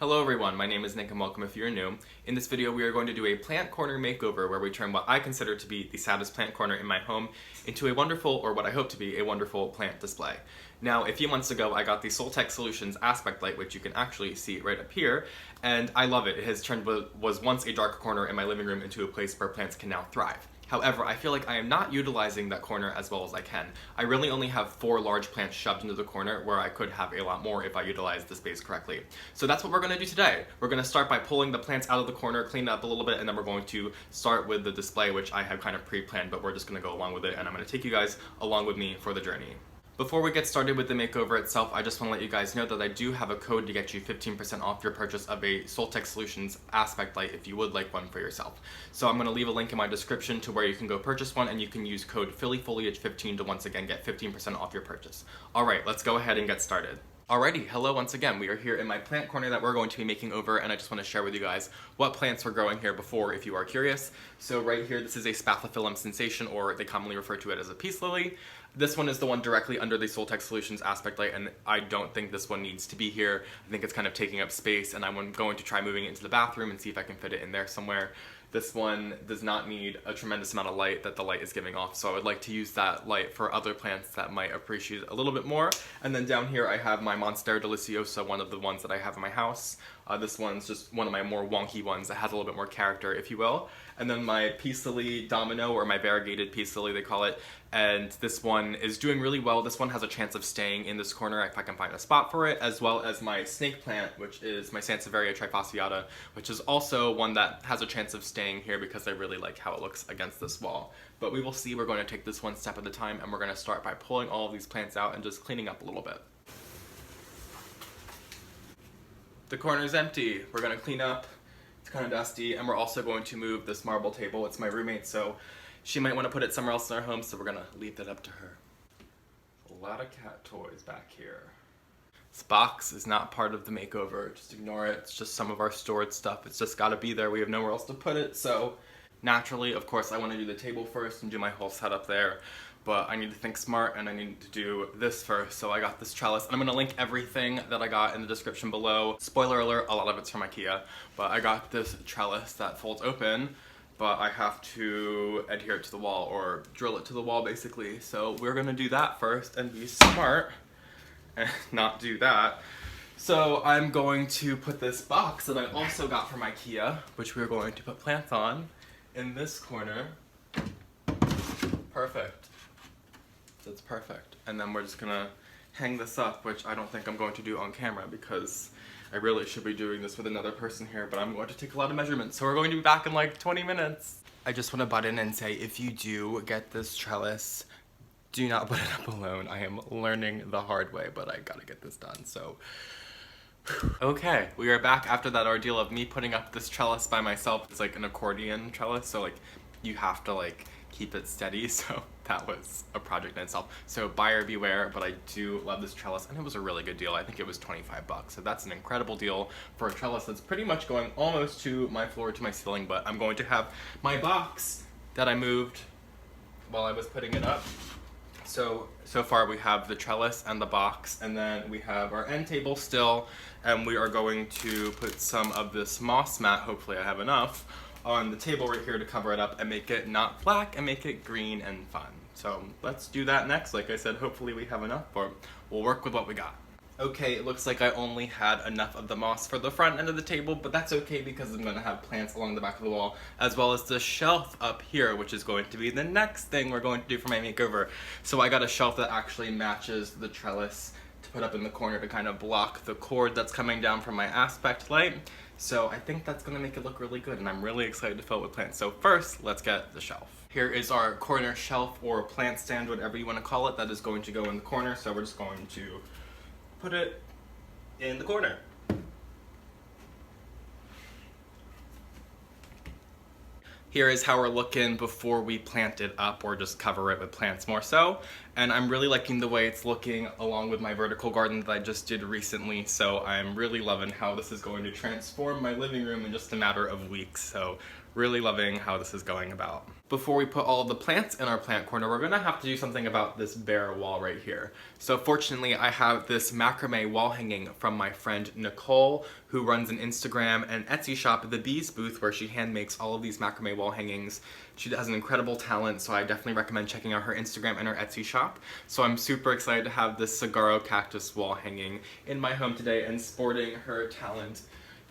Hello everyone, my name is Nick and welcome if you're new. In this video we are going to do a plant corner makeover where we turn what I consider to be the saddest plant corner in my home into a wonderful, or what I hope to be, a wonderful plant display. Now, a few months ago I got the SOLTECH Solutions aspect light, which you can actually see right up here, and I love it. It has turned what was once a dark corner in my living room into a place where plants can now thrive. However, I feel like I am not utilizing that corner as well as I can. I really only have 4 large plants shoved into the corner where I could have a lot more if I utilized the space correctly. So that's what we're going to do today. We're going to start by pulling the plants out of the corner, clean it up a little bit, and then we're going to start with the display, which I have kind of pre-planned, but we're just going to go along with it, and I'm going to take you guys along with me for the journey. Before we get started with the makeover itself, I just want to let you guys know that I do have a code to get you 15% off your purchase of a SOLTECH Solutions aspect light if you would like one for yourself. So I'm going to leave a link in my description to where you can go purchase one, and you can use code PHILODENDRON to once again get 15% off your purchase. Alright, let's go ahead and get started. Alrighty, hello once again. We are here in my plant corner that we're going to be making over, and I just want to share with you guys what plants were growing here before if you are curious. So right here, this is a SPATHIPHYLLUM sensation, or they commonly refer to it as a peace lily. This one is the one directly under the SOLTECH Solutions aspect light, and I don't think this one needs to be here. I think it's kind of taking up space, and I'm going to try moving it into the bathroom and see if I can fit it in there somewhere. This one does not need a tremendous amount of light that the light is giving off, so I would like to use that light for other plants that might appreciate it a little bit more. And then down here I have my Monstera Deliciosa, one of the ones that I have in my house. This one's just one of my more wonky ones that has a little bit more character, if you will. And then my peace lily domino, or my variegated peace lily they call it, and this one is doing really well. This one has a chance of staying in this corner if I can find a spot for it, as well as my snake plant, which is my SANSEVIERIA TRIFASCIATA, which is also one that has a chance of staying here because I really like how it looks against this wall. But we will see. We're going to take this one step at a time, and we're going to start by pulling all of these plants out and just cleaning up a little bit. The corner's empty. We're going to clean up. It's kind of dusty, and we're also going to move this marble table. It's my roommate, so she might want to put it somewhere else in our home, so we're going to leave that up to her. A lot of cat toys back here. This box is not part of the makeover. Just ignore it. It's just some of our stored stuff. It's just got to be there. We have nowhere else to put it, so naturally, of course, I want to do the table first and do my whole setup there. But I need to think smart, and I need to do this first. So I got this trellis, and I'm going to link everything that I got in the description below. Spoiler alert, a lot of it's from IKEA. But I got this trellis that folds open, but I have to adhere it to the wall, or drill it to the wall basically. So we're going to do that first and be smart and not do that. So I'm going to put this box that I also got from IKEA, which we're going to put plants on, in this corner. Perfect. That's perfect. And then we're just gonna hang this up, which I don't think I'm going to do on camera because I really should be doing this with another person here, but I'm going to take a lot of measurements, so we're going to be back in like 20 minutes. I just want to butt in and say, if you do get this trellis, do not put it up alone. I am learning the hard way, but I gotta get this done, so. Okay, we are back after that ordeal of me putting up this trellis by myself. It's like an accordion trellis, so like you have to like keep it steady, so that was a project in itself. So buyer beware, but I do love this trellis, and it was a really good deal. I think it was 25 bucks, so that's an incredible deal for a trellis that's pretty much going almost to my floor, to my ceiling, but I'm going to have my box that I moved while I was putting it up. So far we have the trellis and the box, and then we have our end table still, and we are going to put some of this moss mat, hopefully I have enough, on the table right here to cover it up and make it not black and make it green and fun. So let's do that next. Like I said, hopefully we have enough, or we'll work with what we got. Okay, it looks like I only had enough of the moss for the front end of the table, but that's okay because I'm going to have plants along the back of the wall, as well as the shelf up here, which is going to be the next thing we're going to do for my makeover. So I got a shelf that actually matches the trellis to put up in the corner to kind of block the cord that's coming down from my aspect light. So I think that's going to make it look really good, and I'm really excited to fill it with plants. So first, let's get the shelf. Here is our corner shelf, or plant stand, whatever you want to call it, that is going to go in the corner. So we're just going to put it in the corner. Here is how we're looking before we plant it up, or just cover it with plants more so. and I'm really liking the way it's looking along with my vertical garden that I just did recently, so I'm really loving how this is going to transform my living room in just a matter of weeks, so really loving how this is going about. Before we put all of the plants in our plant corner, we're gonna have to do something about this bare wall right here. So fortunately, I have this macrame wall hanging from my friend Nicole, who runs an Instagram and Etsy shop, The Bees Booth, where she hand makes all of these macrame wall hangings. She has an incredible talent, so I definitely recommend checking out her Instagram and her Etsy shop. So I'm super excited to have this saguaro cactus wall hanging in my home today and sporting her talent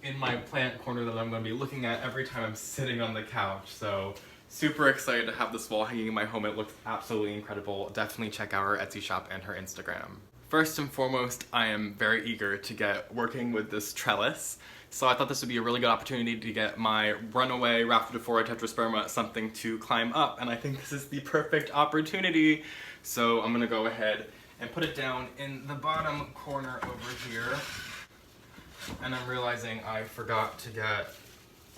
in my plant corner that I'm going to be looking at every time I'm sitting on the couch. So super excited to have this wall hanging in my home. It looks absolutely incredible. Definitely check out her Etsy shop and her Instagram. First and foremost, I am very eager to get working with this trellis. So I thought this would be a really good opportunity to get my runaway Rhaphidophora tetrasperma something to climb up, and I think this is the perfect opportunity. So I'm gonna go ahead and put it down in the bottom corner over here. And I'm realizing I forgot to get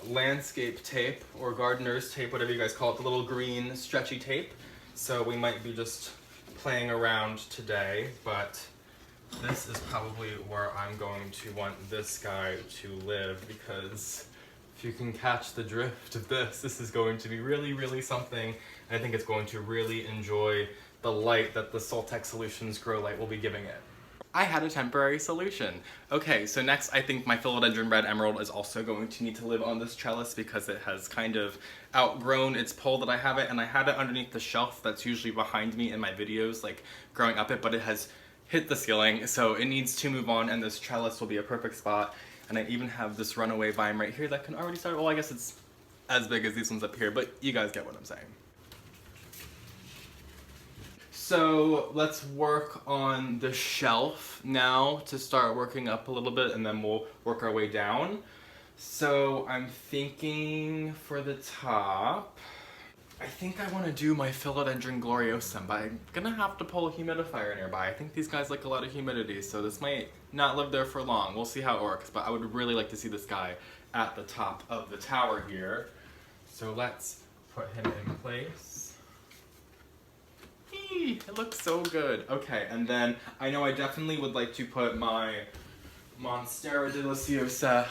landscape tape or gardener's tape, whatever you guys call it, the little green stretchy tape. So we might be just playing around today, but this is probably where I'm going to want this guy to live, because if you can catch the drift of this, this is going to be really, really something. I think it's going to really enjoy the light that the SOLTECH Solutions grow light will be giving it. I had a temporary solution. Okay, so next I think my philodendron red emerald is also going to need to live on this trellis because it has kind of outgrown its pole that I have it, and I had it underneath the shelf that's usually behind me in my videos, like growing up it, but it has hit the ceiling, so it needs to move on, and this trellis will be a perfect spot. And I even have this runaway vine right here that can already start, well, I guess it's as big as these ones up here, but you guys get what I'm saying. So let's work on the shelf now to start working up a little bit, and then we'll work our way down. So I'm thinking for the top, I think I want to do my Philodendron gloriosum, but I'm gonna have to pull a humidifier nearby. I think these guys like a lot of humidity, so this might not live there for long. We'll see how it works, but I would really like to see this guy at the top of the tower here. So let's put him in place. It looks so good. Okay, and then I know I definitely would like to put my Monstera deliciosa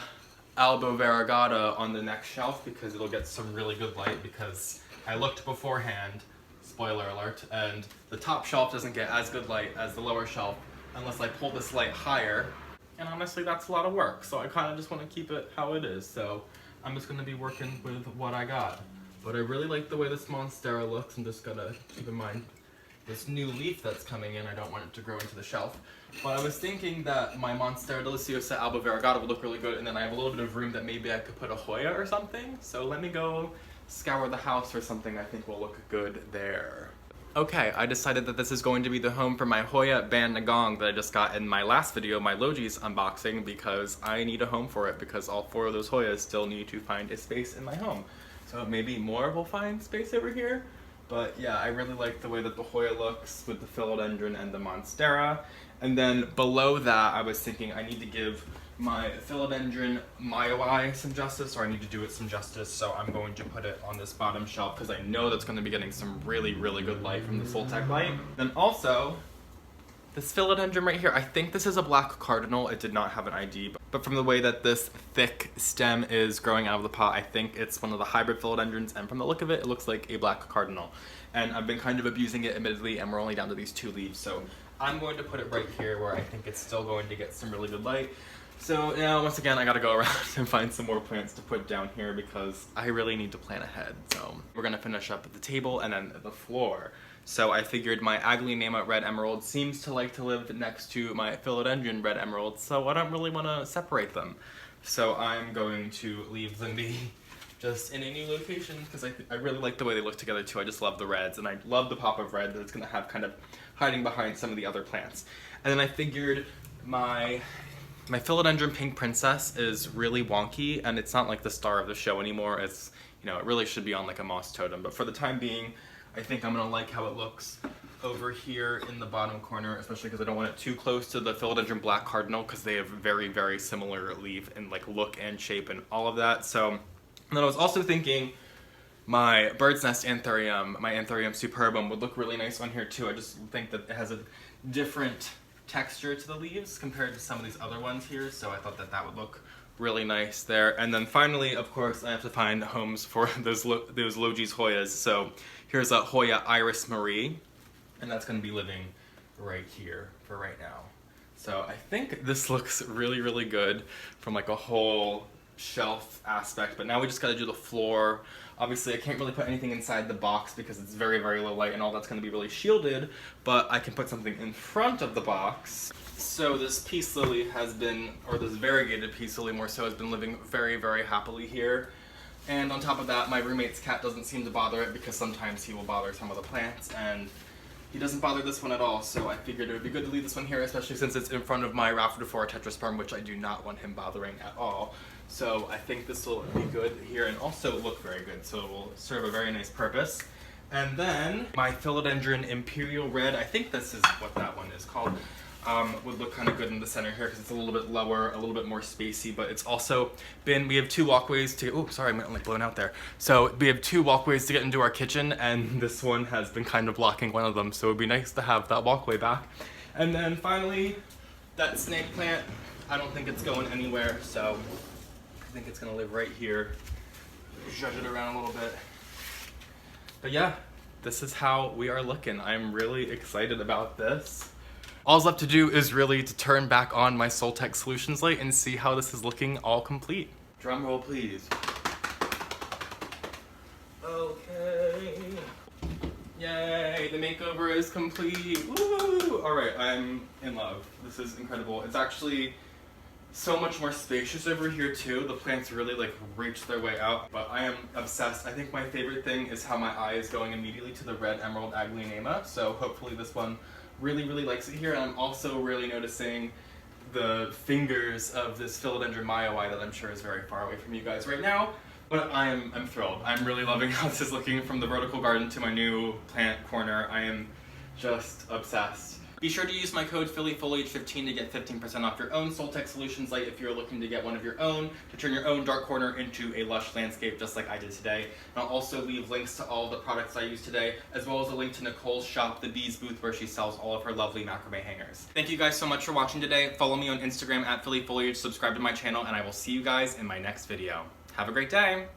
albo variegata on the next shelf because it'll get some really good light, because I looked beforehand, spoiler alert, and the top shelf doesn't get as good light as the lower shelf unless I pull this light higher, and honestly that's a lot of work, so I kind of just want to keep it how it is, so I'm just going to be working with what I got. But I really like the way this Monstera looks. I'm just going to keep in mind this new leaf that's coming in. I don't want it to grow into the shelf. But I was thinking that my Monstera deliciosa alba variegata would look really good, and then I have a little bit of room that maybe I could put a Hoya or something. So let me go scour the house for something I think will look good there. Okay, I decided that this is going to be the home for my Hoya Ban Nagong that I just got in my last video, my Logi's unboxing, because I need a home for it, because all 4 of those Hoyas still need to find a space in my home. So maybe more will find space over here. But yeah, I really like the way that the Hoya looks with the philodendron and the Monstera. And then below that, I was thinking I need to give my philodendron MAYOI some justice, or I need to do it some justice, so I'm going to put it on this bottom shelf because I know that's going to be getting some really, really good light from the SOLTECH light. Then also, this philodendron right here, I think this is a black cardinal. It did not have an ID, but from the way that this thick stem is growing out of the pot, I think it's one of the hybrid philodendrons, and from the look of it, it looks like a black cardinal. And I've been kind of abusing it, admittedly, and we're only down to these 2 leaves, so I'm going to put it right here where I think it's still going to get some really good light. So now, once again, I gotta go around and find some more plants to put down here because I really need to plan ahead. So we're gonna finish up at the table and then the floor. So I figured my AGLAONEMA red emerald seems to like to live next to my philodendron red emerald, so I don't really want to separate them. So I'm going to leave them be just in a new location because I really like the way they look together too. I just love the reds, and I love the pop of red that it's gonna have kind of hiding behind some of the other plants. And then I figured my philodendron pink princess is really wonky, and it's not like the star of the show anymore. It's, you know, it really should be on like a moss totem, but for the time being, I think I'm gonna like how it looks over here in the bottom corner, especially because I don't want it too close to the philodendron black cardinal because they have very, very similar leaf and like look and shape and all of that. So, and then I was also thinking My bird's nest anthurium, my Anthurium superbum, would look really nice on here too. I just think that it has a different texture to the leaves compared to some of these other ones here, so I thought that that would look really nice there. And then finally, of course, I have to find homes for those Logis Hoyas. So here's a Hoya Iris Marie, and that's going to be living right here for right now. So I think this looks really, really good from like a whole shelf aspect, but now we just got to do the floor. Obviously I can't really put anything inside the box because it's very, very low light and all that's going to be really shielded, but I can put something in front of the box. So this peace lily has been, or this variegated peace lily more so, has been living very, very happily here. And on top of that, my roommate's cat doesn't seem to bother it because sometimes he will bother some of the plants, and he doesn't bother this one at all, so I figured it would be good to leave this one here, especially since it's in front of my Rhaphidophora tetrasperm, which I do not want him bothering at all. So I think this will be good here and also look very good, so it will serve a very nice purpose. And then my Philodendron Imperial Red, I think this is what that one is called, would look kind of good in the center here because it's a little bit lower, a little bit more spacey, but it's also been, we have two walkways to, oh sorry, I'm like blown out there. So we have two walkways to get into our kitchen, and this one has been kind of blocking one of them, so it would be nice to have that walkway back. And then finally, that snake plant, I don't think it's going anywhere, so I think it's gonna live right here. Judge it around a little bit. But yeah, this is how we are looking. I'm really excited about this. All's left to do is really to turn back on my SOLTECH solutions light and see how this is looking all complete. Drum roll, please. Okay. Yay, the makeover is complete. Woo! All right, I'm in love. This is incredible. It's actually so much more spacious over here too. The plants really like reach their way out, but I am obsessed. I think my favorite thing is how my eye is going immediately to the red emerald AGLAONEMA, so hopefully this one really, really likes it here. And I'm also really noticing the fingers of this Philodendron MAYOI that I'm sure is very far away from you guys right now. But I'm thrilled. I'm really loving how this is looking from the vertical garden to my new plant corner. I am just obsessed. Be sure to use my code PHILODENDRON to get 15% off your own SOLTECH solutions light if you're looking to get one of your own, to turn your own dark corner into a lush landscape just like I did today. And I'll also leave links to all the products I used today, as well as a link to Nicole's shop, the Bees booth, where she sells all of her lovely macrame hangers. Thank you guys so much for watching today. Follow me on Instagram at PhillyFoliage, subscribe to my channel, and I will see you guys in my next video. Have a great day!